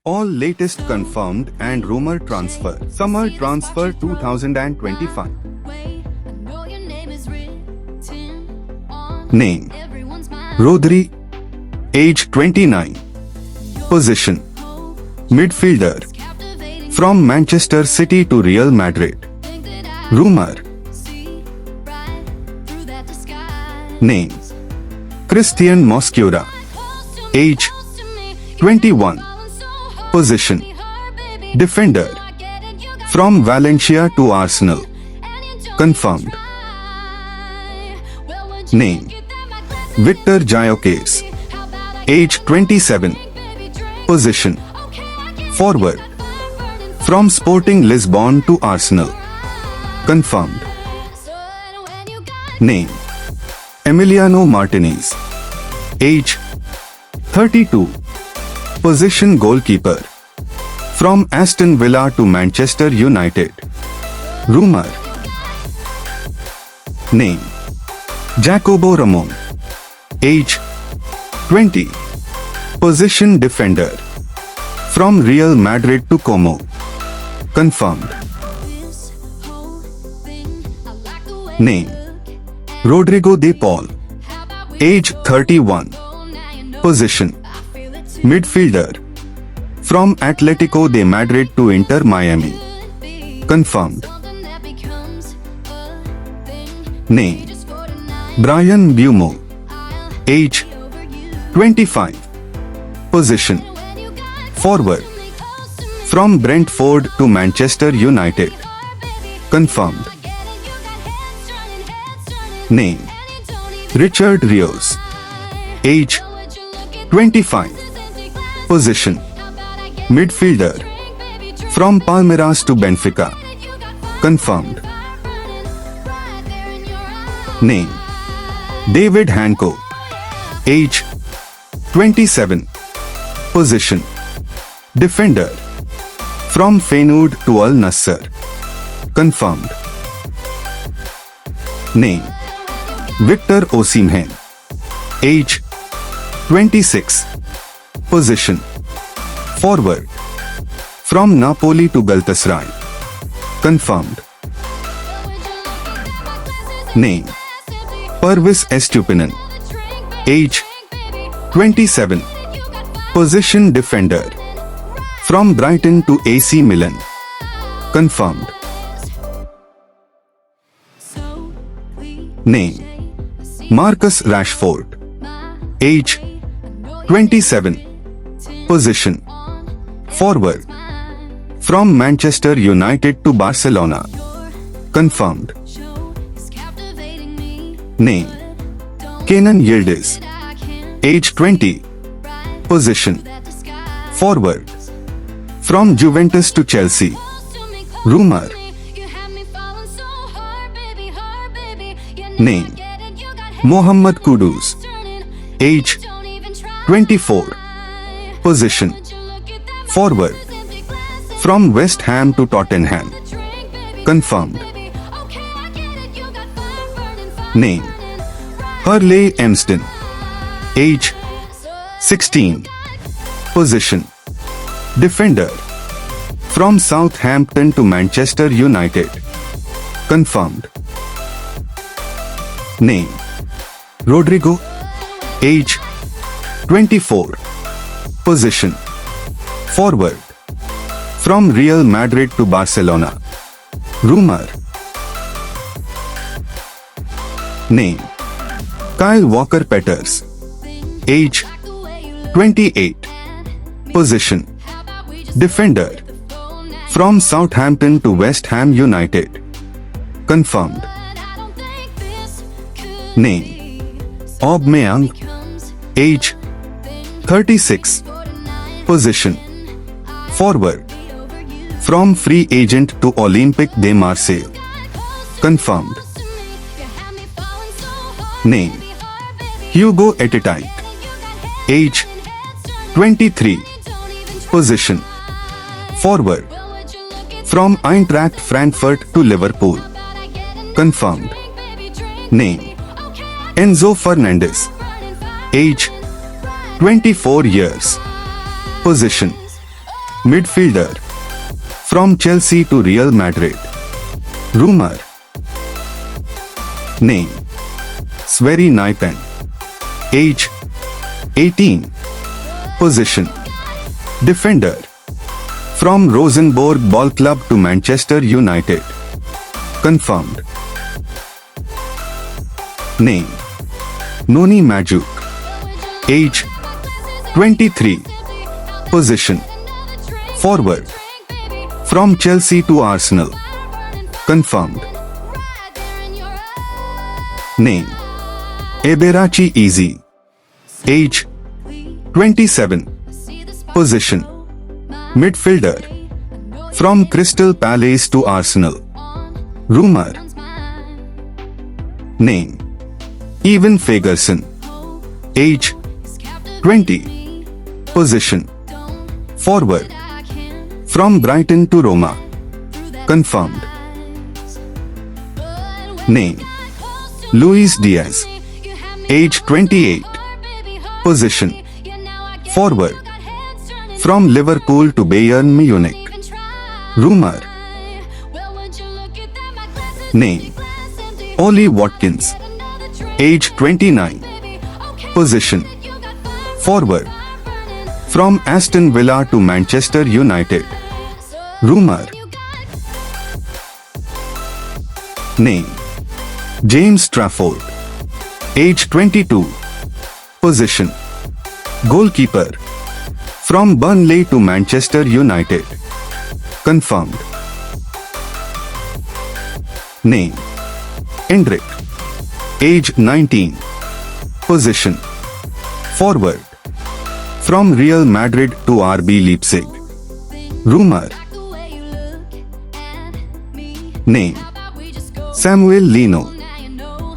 All latest confirmed and rumor transfer. Summer transfer 2025. Name: Rodri. Age 29. Position: midfielder. From Manchester City to Real Madrid. Rumor. Name: Christian Mosquera. Age 21. Position: defender. From Valencia to Arsenal. Confirmed. Name: Victor Gyökeres. Age 27. Position: forward. From Sporting Lisbon to Arsenal. Confirmed. Name: Emiliano Martinez. Age 32. Position: goalkeeper. From Aston Villa to Manchester United. Rumor. Name: Jacobo Ramon. Age 20. Position: defender. From Real Madrid to Como. Confirmed. Name: Rodrigo de Paul. Age 31. Position: midfielder. From Atletico de Madrid to Inter Miami. Confirmed. Name: Brian Buemo. Age 25. Position: forward. From Brentford to Manchester United. Confirmed. Name: Richard Rios. Age 25. Position: midfielder. From Palmeiras to Benfica. Confirmed. Name: David Hanco. Age 27. Position: defender. From Feyenoord to Al Nassr. Confirmed. Name: Victor Osimhen. Age 26. Position: forward. From Napoli to Galatasaray. Confirmed. Name: Pervis Estupinan. Age 27. Position: defender. From Brighton to AC Milan. Confirmed. Name: Marcus Rashford. Age 27. Position: forward. From Manchester United to Barcelona. Confirmed. Name: Kenan Yildiz. Age 20. Position: forward. From Juventus to Chelsea. Rumor. Name: Mohamed Kudus. Age 24. Position: forward. From West Ham to Tottenham. Confirmed. Name: Hurley Emston. Age 16. Position: defender. From Southampton to Manchester United. Confirmed. Name: Rodrigo. Age 24. Position: forward. From Real Madrid to Barcelona. Rumor. Name: Kyle Walker-Peters. Age 28. Position: defender. From Southampton to West Ham United. Confirmed. Name: Aubameyang. Age 36. Position: forward. From free agent to Olympique de Marseille. Confirmed. Name: Hugo Etitike. Age 23. Position: forward. From Eintracht Frankfurt to Liverpool. Confirmed. Name: Enzo Fernandez. Age 24 years. Position: Midfielder. From Chelsea to Real Madrid. Rumor. Name. Sverri Nypen. Age. 18. Position. Defender. From Rosenborg Ball Club to Manchester United. Confirmed. Name. Noni Majuk. Age. 23. Position. Forward. From Chelsea to Arsenal. Confirmed. Name. Eberachi Eze. Age. 27. Position. Midfielder. From Crystal Palace to Arsenal. Rumor. Name. Evan Ferguson. Age. 20. Position. Forward. From Brighton to Roma. Confirmed. Name. Luis Diaz. Age 28. Position. Forward. From Liverpool to Bayern Munich. Rumor. Name. Ollie Watkins. Age 29. Position. Forward. From Aston Villa to Manchester United. Rumor. Name. James Trafford. Age 22. Position. Goalkeeper. From Burnley to Manchester United. Confirmed. Name. Endrick. Age 19. Position. Forward. From Real Madrid to RB Leipzig. Rumor. Name. Samuel Lino.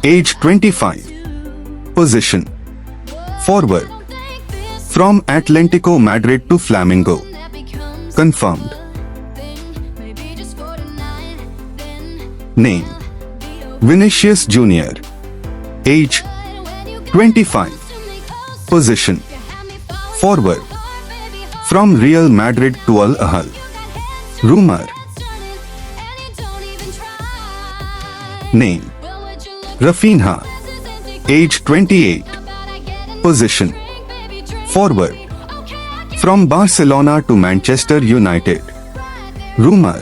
Age 25. Position. Forward. From Atlético Madrid to Flamengo. Confirmed. Name. Vinicius Junior. Age. 25. Position. Forward. From Real Madrid to Al Ahly. Rumor. Name. Rafinha. Age 28. Position. Forward. From Barcelona to Manchester United. Rumor.